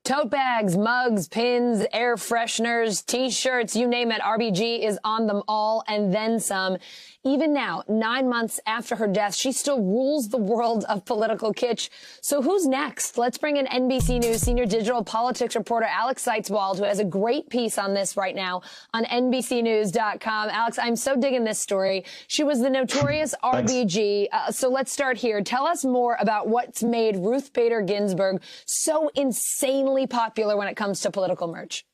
Tote bags, mugs, pins, air fresheners, T-shirts, you name it. RBG is on them all and then some. Even now, 9 months after her death, she still rules the world of political kitsch. So who's next? Let's bring in NBC News senior digital politics reporter Alex Seitz-Wald, who has a great piece on this right now on NBCnews.com. Alex, I'm so digging this story. She was the notorious RBG. So let's start here. Tell us more about what's made Ruth Bader Ginsburg so insanely popular when it comes to political merch.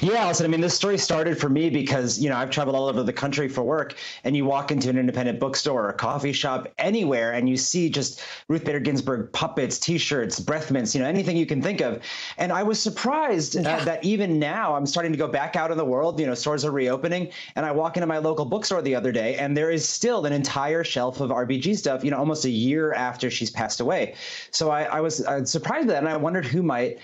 Yeah, Allison, I mean, this story started for me because, I've traveled all over the country for work, and you walk into an independent bookstore or a coffee shop anywhere, and you see just Ruth Bader Ginsburg puppets, T-shirts, breath mints, anything you can think of. And I was surprised that even now I'm starting to go back out in the world, stores are reopening, and I walk into my local bookstore the other day, and there is still an entire shelf of RBG stuff, almost a year after she's passed away. So I was surprised by that, and I wondered who might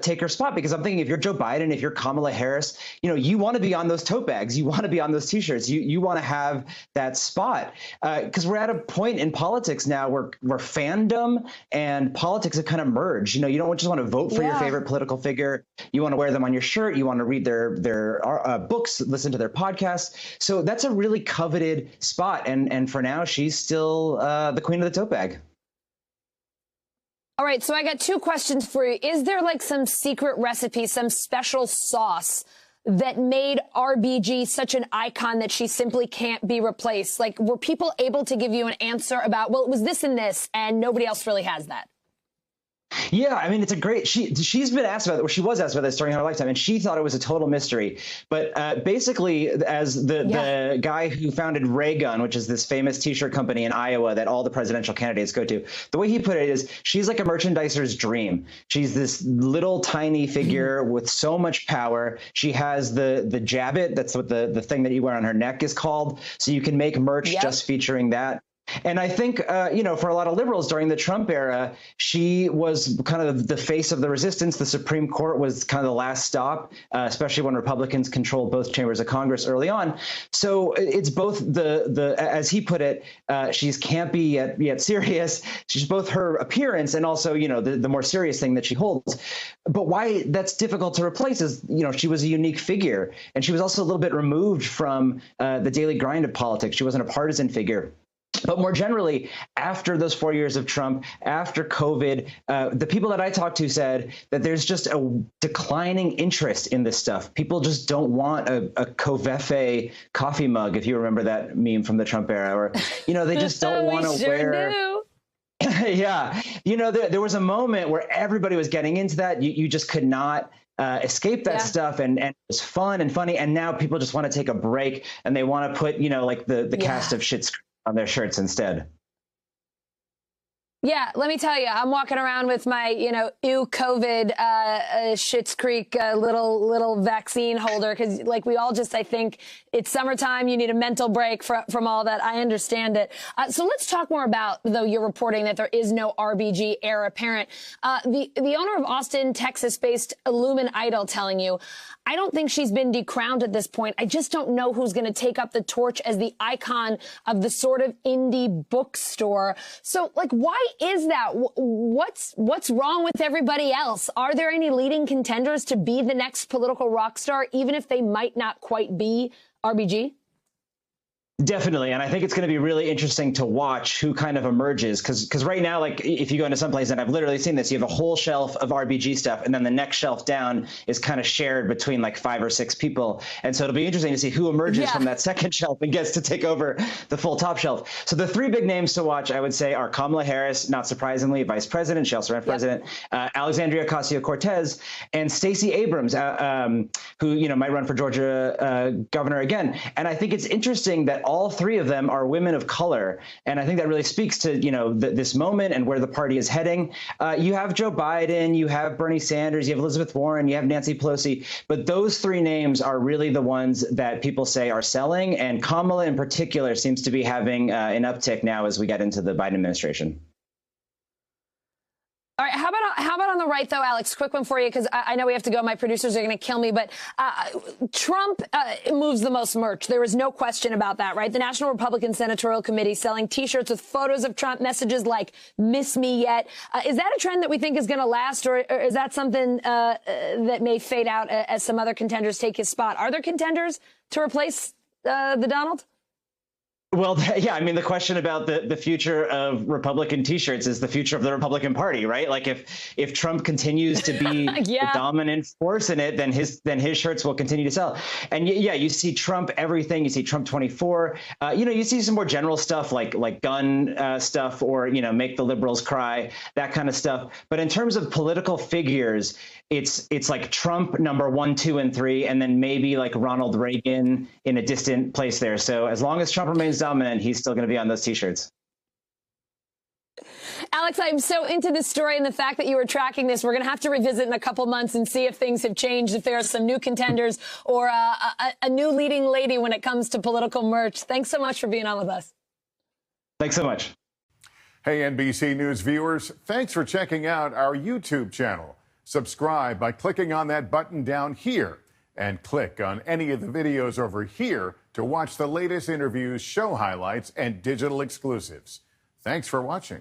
take her spot, because I'm thinking if you're Joe Biden, if you're Kamala Harris, you want to be on those tote bags, you want to be on those T-shirts, you want to have that spot, because we're at a point in politics now where fandom and politics have kind of merged. You don't just want to vote for your favorite political figure. You want to wear them on your shirt. You want to read their books, listen to their podcasts. So that's a really coveted spot. And for now, she's still the queen of the tote bag. All right, so I got two questions for you. Is there like some secret recipe, some special sauce that made RBG such an icon that she simply can't be replaced? Like, were people able to give you an answer about, well, it was this and this, and nobody else really has that? Yeah, I mean, it's a great, she's been asked about it, or she was asked about this during her lifetime, and she thought it was a total mystery. But basically, as the guy who founded Ray Gun, which is this famous T-shirt company in Iowa that all the presidential candidates go to, the way he put it is she's like a merchandiser's dream. She's this little tiny figure with so much power. She has the jabbit, that's what the thing that you wear on her neck is called. So you can make merch just featuring that. And I think, for a lot of liberals during the Trump era, she was kind of the face of the resistance. The Supreme Court was kind of the last stop, especially when Republicans controlled both chambers of Congress early on. So it's both as he put it, she's campy yet serious. She's both her appearance and also, the more serious thing that she holds. But why that's difficult to replace is, she was a unique figure, and she was also a little bit removed from the daily grind of politics. She wasn't a partisan figure. But more generally, after those 4 years of Trump, after COVID, the people that I talked to said that there's just a declining interest in this stuff. People just don't want a Covfefe coffee mug, if you remember that meme from the Trump era, or, they just don't want to wear. Yeah. There was a moment where everybody was getting into that. You just could not escape that stuff, and it was fun and funny. And now people just want to take a break, and they want to put, like the cast of Schitt's Creek on their shirts instead. Yeah, let me tell you, I'm walking around with my, ew, COVID, Schitt's Creek little vaccine holder, because like we all just, I think it's summertime. You need a mental break from all that. I understand it. So let's talk more about, though, you're reporting that there is no RBG heir apparent. The owner of Austin, Texas-based Illumin Idol telling you, I don't think she's been decrowned at this point. I just don't know who's going to take up the torch as the icon of the sort of indie bookstore. So, like, why is that? What's wrong with everybody else? Are there any leading contenders to be the next political rock star, even if they might not quite be RBG? Definitely. And I think it's going to be really interesting to watch who kind of emerges, because right now, like if you go into some place, and I've literally seen this, you have a whole shelf of RBG stuff, and then the next shelf down is kind of shared between like 5 or 6 people. And so it'll be interesting to see who emerges from that second shelf and gets to take over the full top shelf. So the 3 big names to watch, I would say, are Kamala Harris, not surprisingly, vice president. She also ran president, Alexandria Ocasio-Cortez, and Stacey Abrams, who, might run for Georgia governor again. And I think it's interesting that all 3 of them are women of color. And I think that really speaks to, this moment and where the party is heading. You have Joe Biden, you have Bernie Sanders, you have Elizabeth Warren, you have Nancy Pelosi. But those 3 names are really the ones that people say are selling. And Kamala in particular seems to be having an uptick now as we get into the Biden administration. All right. How How about on the right, though, Alex? Quick one for you, because I know we have to go. My producers are going to kill me. But Trump moves the most merch. There is no question about that, right? The National Republican Senatorial Committee selling T-shirts with photos of Trump, messages like "Miss me yet." Is that a trend that we think is going to last, or is that something that may fade out as some other contenders take his spot? Are there contenders to replace the Donald? Well, yeah, I mean, the question about the future of Republican T-shirts is the future of the Republican Party, right? Like if Trump continues to be the dominant force in it, then his shirts will continue to sell. And yeah, you see Trump everything. You see Trump 24. You see some more general stuff like gun stuff, or make the liberals cry, that kind of stuff. But in terms of political figures, it's like Trump number 1, 2, and 3, and then maybe like Ronald Reagan in a distant place there. So as long as Trump remains dominant, he's still going to be on those T-shirts. Alex, I'm so into this story and the fact that you were tracking this. We're going to have to revisit in a couple months and see if things have changed, if there are some new contenders or a new leading lady when it comes to political merch. Thanks so much for being on with us. Thanks so much. Hey, NBC News viewers, thanks for checking out our YouTube channel. Subscribe by clicking on that button down here, and click on any of the videos over here to watch the latest interviews, show highlights, and digital exclusives. Thanks for watching.